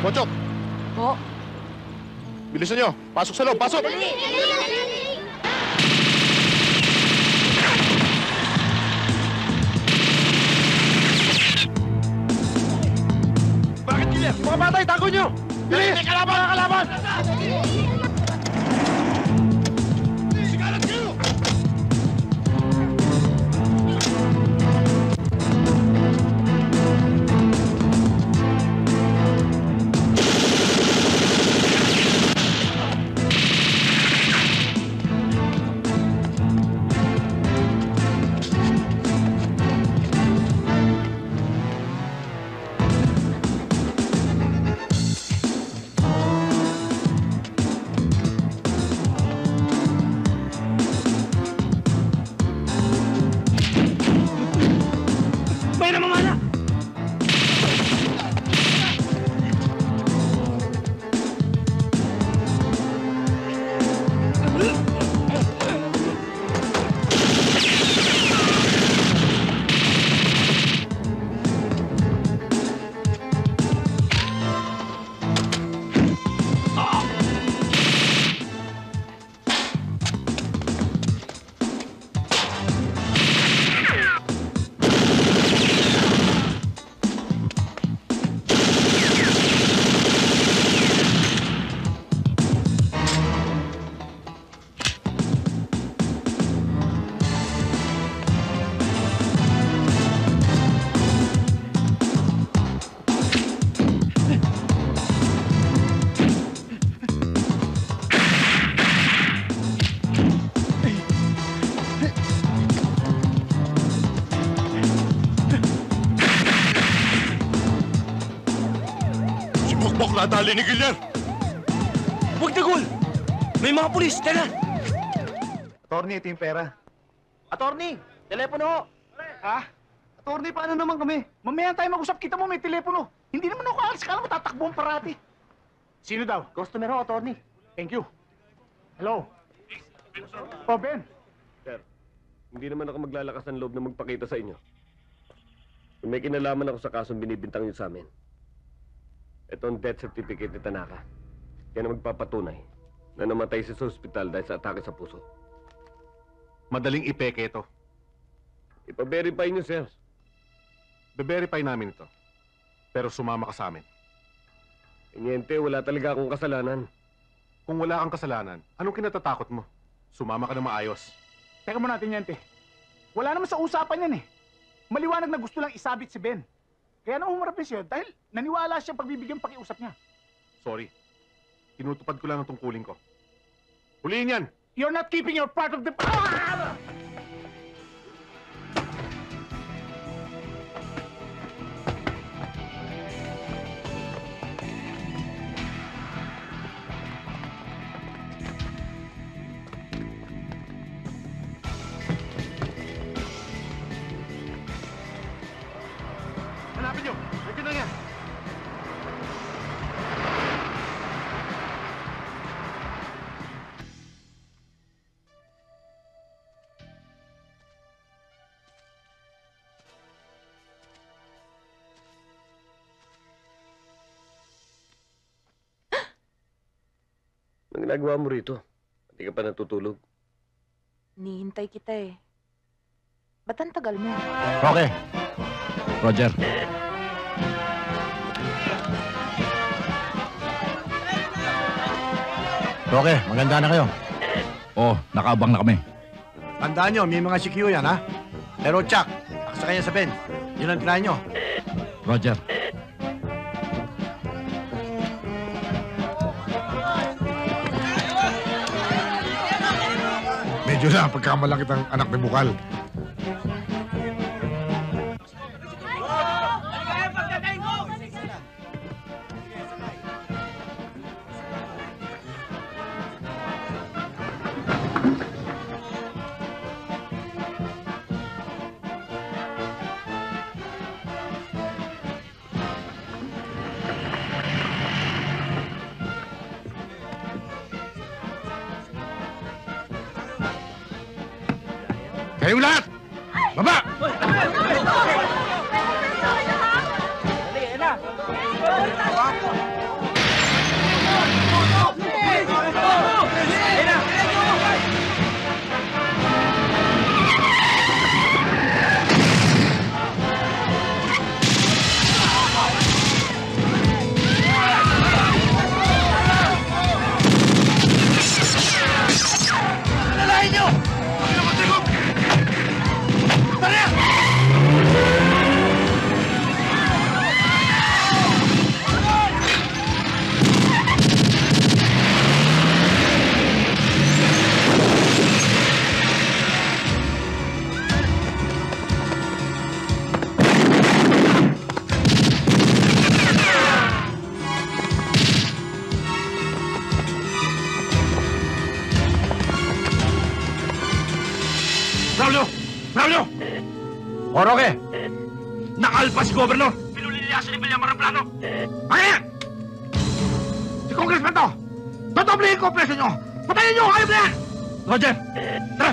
Pochok! Po? Bilisan nyo! Pasok sa loob! Pasok! Bakit, Giler? Mga batay, tago nyo! Bilis! Kalaban! Kalaban! Sigalat kayo! Nadali ni Giler! Huwag tagul! May mga pulis! Tara! Attorney, ito yung pera. Attorney! Telepono! Ha? Attorney, paano naman kami? Mamaya tayo mag-usap, kita mo may telepono. Hindi naman ako aalis, kala mo tatakbo ang parati. Sino daw? Customer ho, attorney. Thank you. Hello? Oh, Ben. Sir, hindi naman ako maglalakas ng loob na magpakita sa inyo. Kung may kinalaman ako sa kasong binibintang niyo sa amin, ito ang death certificate ni Tanaka. Yan ang magpapatunay na namatay siya sa ospital dahil sa atake sa puso. Madaling ipeke ito. Ipa-verify niyo, sir. Be-verify namin ito. Pero sumama ka sa amin. Inyente, wala talaga akong kasalanan. Kung wala kang kasalanan, anong kinatatakot mo? Sumama ka na maayos. Teka mo natin yan, te. Wala naman sa usapan yan eh. Maliwanag na gusto lang isabit si Ben. Kaya nang humarap siya dahil naniwala siya pagbibigyan pakiusap niya. Sorry. Tinutupad ko lang ang tungkulin ko. Huliin yan! You're not keeping your part of the... Hanapin nyo! Nandiyan na yan! Anong ginagawa mo rito? Hindi ka pa natutulog. Nihintay kita eh. Ba't ang tagal mo? Okay. Roger. Okay, maganda na kayo. Oh, nakaabang na kami. Tandaan nyo, may mga CQ yan, ha? Pero Chuck, aksa kanya sa Ben. Yun ang tirahan nyo. Roger. Medyo na, pagkamalaki ang anak ni Bukal. Kayong lahat! Baba! Dali, na! O, Roque! Nakalpas si Governor! Pinuliliyasan ni Villamar ang plano! Bakit? Si Congressman to! Dodoblehin ko ang presyo nyo! Patayin nyo! Hayop na yan! Roger! Tara!